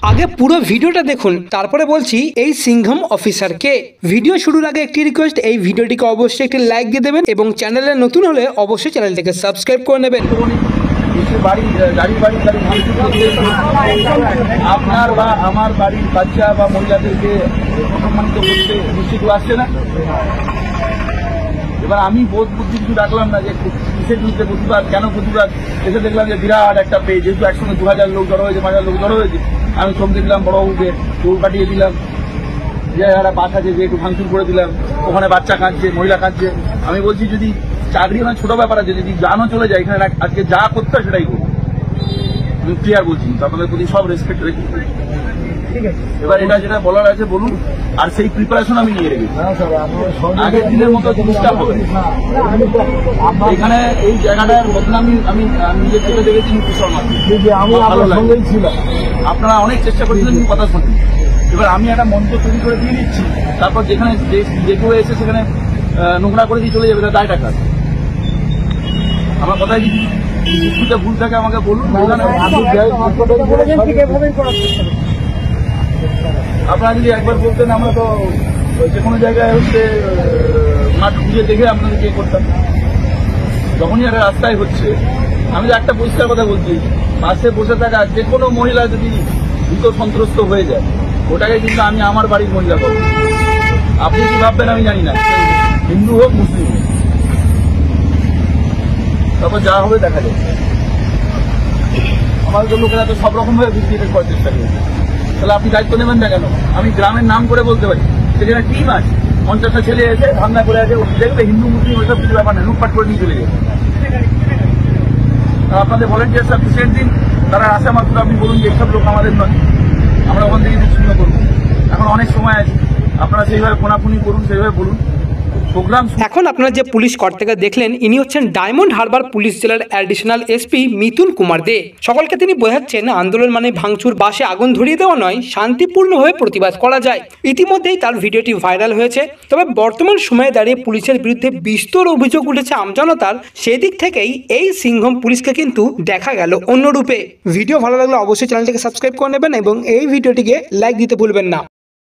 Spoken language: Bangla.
আগে পুরো ভিডিওটা দেখুন, তারপরে বলছি এই সিংঘম অফিসার কে। ভিডিও শুরুর আগে একটি রিকোয়েস্ট, এই ভিডিওটিকে অবশ্যই একটি লাইক দিয়ে দেবেন এবং চ্যানেলে নতুন হলে অবশ্যই চ্যানেলটিকে সাবস্ক্রাইব করে নেবেন। আপনার বা আমার বাড়ির বাচ্চা বা মহিলাদেরকে অসম্মানিত করতে নিশ্চিত আসছে না। এবার আমি বোধ বুদ্ধি কিছু রাখলাম না যে কিসের বিরুদ্ধে প্রতিবাদ, কেন প্রতিবাদ। এসে দেখলাম যে বিরাট একটা পেজ, যেহেতু একসঙ্গে 2000 লোক জড়ো হয়েছে, 5000 লোক জড়ো হয়েছে, আমি সব দেখলাম বড়বাবুকে দৌড় কাটিয়ে দিলাম, যে একটা বাস আছে যে একটু ভাঙচুর করে দিলাম, ওখানে বাচ্চা কাঁদছে, মহিলা কাঁদছে। আমি বলছি যদি চাকরি মানে ছোট ব্যাপার আছে, যদি জানও চলে যায়, এখানে আজকে যা করতে হয় সেটাই করবো। আমি ক্লিয়ার বলছি, আপনাদের প্রতি সব রেসপেক্ট রেখে। এবার এটা যেটা বলার আছে বলুন, আর সেই প্রিপারেশন আমি নিয়ে রেখেছি। আগের দিনের মতো জিনিসটা হবে এখানে। এই জায়গাটার বদনামি আমি নিজের চোখে দেখেছি কুশল মাত্র। আপনারা অনেক চেষ্টা করেছিলেন, কথা শোনেন। এবার আমি একটা মঞ্চ তৈরি করে দিয়ে দিচ্ছি, তারপর যেখানে যে কেউ এসে সেখানে নোংরা করে দিয়ে চলে যাবে, তার দায়টা কাজ। আমার কথাই কিছুটা ভুল থাকে আমাকে বলুন। আপনারা যদি একবার বলতেন, আমরা তো যে কোনো জায়গায় হচ্ছে মাঠ খুঁজে দেখে আপনাদেরকে করতাম। যখনই একটা রাস্তায় হচ্ছে, আমি তো একটা পরিষ্কার কথা বলছি, বাসে বসে থাকা যে কোনো মহিলা যদি ভীত সন্ত্রস্ত হয়ে যায়, ওটাকে কিন্তু আমি আমার বাড়ির মহিলা করবো। আপনি কি ভাববেন আমি জানি না, হিন্দু হোক মুসলিম হোক, তারপর যা হবে দেখা যাবে। আমাদের লোকেরা তো সব রকম ভাবে বিক্রি করার চেষ্টা করছে, তাহলে আপনি দায়িত্ব নেবেন না কেন? আমি গ্রামের নাম করে বলতে পারি, সেখানে টিম আছে, 50টা ছেলে এসে ধান্দা করে আছে, দেখবে হিন্দু মুসলিম ওইসব কিছু ব্যাপার নেই, লুটপাট করে নিয়ে চলে যাবে। আপনাদের ভলেন্টিয়ার সাফিসিয়েন্ট দিন, তারা আসা মাত্র আপনি বলুন যে এইসব লোক আমাদের নয়, আমরা ওখান থেকে বিচ্ছিন্ন করবো। এখন অনেক সময় আছে, আপনারা সেইভাবে ফোনাফুনি করুন, সেইভাবে বলুন। এখন আপনারা যে পুলিশ কর্তাকে দেখলেন, ইনি হচ্ছেন ডায়মন্ড হারবার পুলিশ জেলার অ্যাডিশনাল এসপি মিথুন কুমার দে। সকলকে তিনি বোঝাচ্ছেন আন্দোলন মানে ভাঙচুর, বাসে আগুন ধরিয়ে দেওয়া নয়, শান্তিপূর্ণভাবে প্রতিবাদ করা যায়। ইতিমধ্যেই তার ভিডিওটি ভাইরাল হয়েছে। তবে বর্তমান সময়ে দাঁড়িয়ে পুলিশের বিরুদ্ধে বিস্তর অভিযোগ উঠেছে আমজনতার। সেদিক থেকেই এই সিংঘম পুলিশকে কিন্তু দেখা গেল অন্য রূপে। ভিডিও ভালো লাগলে অবশ্যই চ্যানেলটিকে সাবস্ক্রাইব করে নেবেন এবং এই ভিডিওটিকে লাইক দিতে ভুলবেন না।